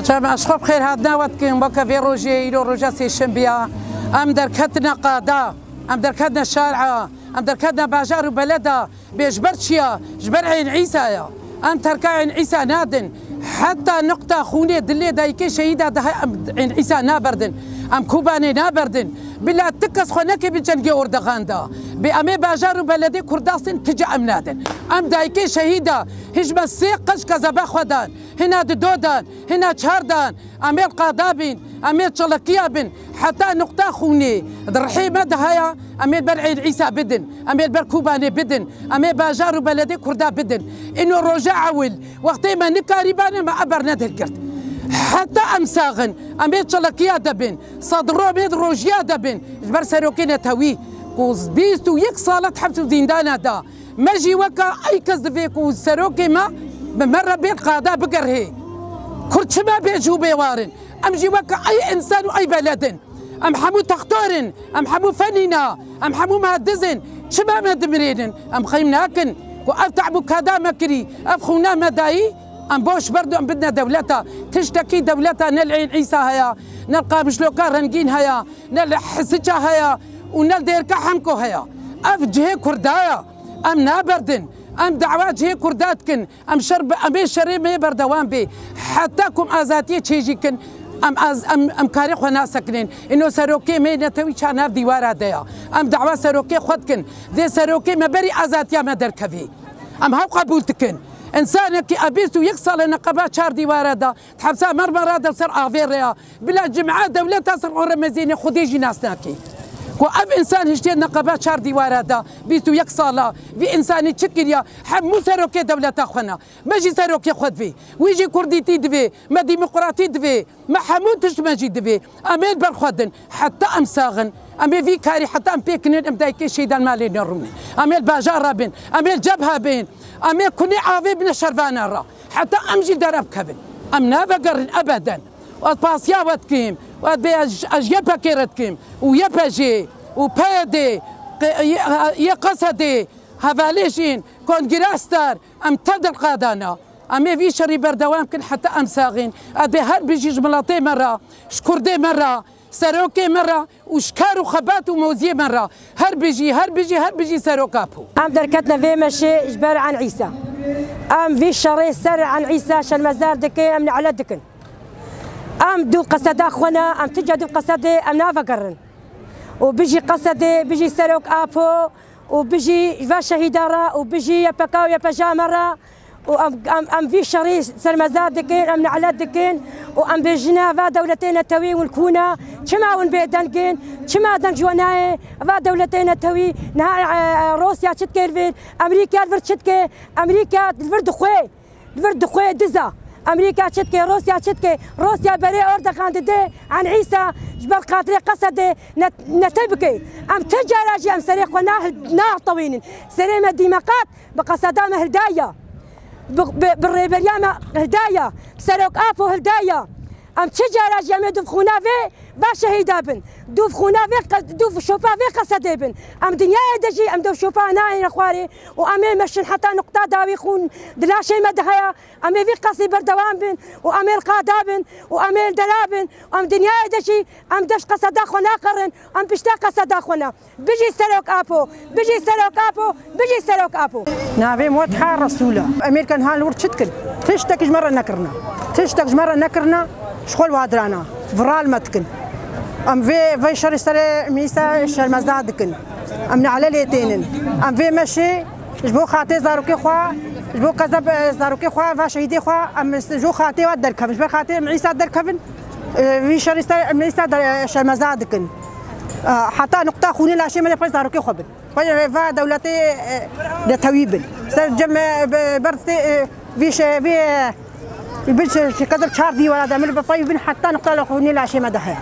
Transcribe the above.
تمام اشخاص بخير هاد ناوتكم بكا في روجي إلو روجا سي شمبيا ام دركتنا قاده ام دركتنا الشارعه ام دركتنا باجار وبلده بجبرتشيا جبر عين عيسى يا ام تركا عين عيسى نادن حتى نقطه خوني دلي دايكي شهيده عين عيسى نابردن ام كوباني نابردن بلا تكس خونك بجنجي اردغاندا بامي باجار وبلدي كرداستن تجا امنادن ام دايكي شهيده هجم السيق قش كذا خدان هنا دودان هنا تشاردان امي القادابين امي تشلكيابن حتى نقطه خوني الرحيمه دهيا امي برعين عيسى بدن امي بركوباني بدن امي باجار وبلدي كردا بدن انه رجع عول وقت ما نكاريبان ما ابرنا الكرت حتى امساغن امي تشلكيا دبن صدرو بيد روجيا دبن جبر سروكينا توي كوز بيستو يك صاله حبس زندان دا ماجي وكا اي كز فيك وسروكي ما بمره بين قاده بقرهي كرت ما بيجو بيوارن امجي وكا اي انسان واي بلد ام حمو تختارن ام حمو فنينا ام حمو مهدزن شباب مدمرين ام خيمناكن وافتعبو كذا مكري افخونا مداي ام بوش برضو ام بدنا دولتها تشتكي دولتها نلعين عيسى هيا نلقى بشلوكا رنجين هيا نلحسجا هيا ونلديركا حمكو هيا اف جهي كردايا ام نابردن ام دعوات جهي كرداتكن ام شرب ام شري مي بردوان بي حتىكم ازاتيه تشيجيكن ام كاري خنا ساكنين انه سروكي مي نتوي شاناف ديوارا ديا ام دعوه سروكي خدكن ذي سروكي ما بري ازاتيا ما دركفي ام هاو قبولتكن انسانك ابيستو يكسل نقبات شار ديوارا دا تحبسها مرمرة دا صار افيريا بلا جمعة دولتها صار رمزيني خديجي ناسناكي واب انسان هشتي نقبات شار ديوارا دا بيستو يكسالا في انساني تشكيليا حمو سروكي دولتها خونا ماجي سروكي خد في ويجي كرديتي دفي ما ديمقراطي دفي ما حموتش ماجي دفي اميل برخدن حتى امساغن امي في كاري حتى ام بيكنين ام دايكي شيدان مالي نرمي اميل باجارة بين اميل جبهة بين امي كوني عافي بن شرفانا را حتى امجي درب كبن ام نافقرن ابدا وباسيا واتكيم وأجيبها كيرتكم ويبجي وبادي يقصدي هفاليشين كونجراستر ام تدر قادانا امي في شري بردوام كن حتى امساغين ابي هر بيجي جملاطي مره شكردي مره سروكي مره وشكار وخبات وموزي مره هر بيجي سروكابو ام دركتنا في مشي جبال عن عيسى ام في شري سر عن عيسى شن مزار دكي ام على دكن ام دو قصدا خونا ام تجدو قصدي ام نافقرن وبيجي قصدي بيجي سروك ابو وبيجي فا شهيدارا وبيجي يا بكاو يا بجامرا وام في شري سرمزاد دكين ام نعلات دكين وام بجنا فا دولتين التوي والكونا كما ون بيدنكين كما دن جواناي فا دولتين التوي نهار روسيا تشتكي امريكا تشتكي امريكا الفرد خوي دزا امريكا تشتكي روسيا بري اردغان دي عن عيسى جبل قاتل قصدي نتبكي ام تجاراجي ام سريق وناه طويل سريمه ديمقات بقصدام هدايا بالريبرياما هدايا سرق ابو هدايا ام تجاراجي ام دوف خنافي باشهيدا بن دوف خنافي دوف شوفا في قصدي بن ام دنيا دجي ام دوف شوفا ناين اخواري وامي مشن حتى نقطه داوي خون دلا شيء ما دهيا امي في قصي بردوان بن وامي القادابن وامي الدلابن ام دنيا دجي ام دش قصدا خنا قرن ام بشتا قصدا خنا بيجي سرق ابو نافي موتحا رسوله امريكان هان ورد شتكل تشتك مره نكرنا شغل وادرانا فرال متكن ام في شري سري ميسا شرمزادكن ام نعلى ليتينن ام في ماشي جبو خاطي زاروكي خوا جبو كذا زاروكي خوا فاشيدي خوا ام جو خاطي ودركب جبو خاطي معيسى دركبن في شري سري ميسا شرمزادكن حتى نقطه خوني لا شيء ما يبقى زاروكي خبن فا دولتي لتويبن سر جمع برتي في البلش كذا شهر دي ولا دامل بطيبين حتى نقطه خوني لا شيء ما دحيح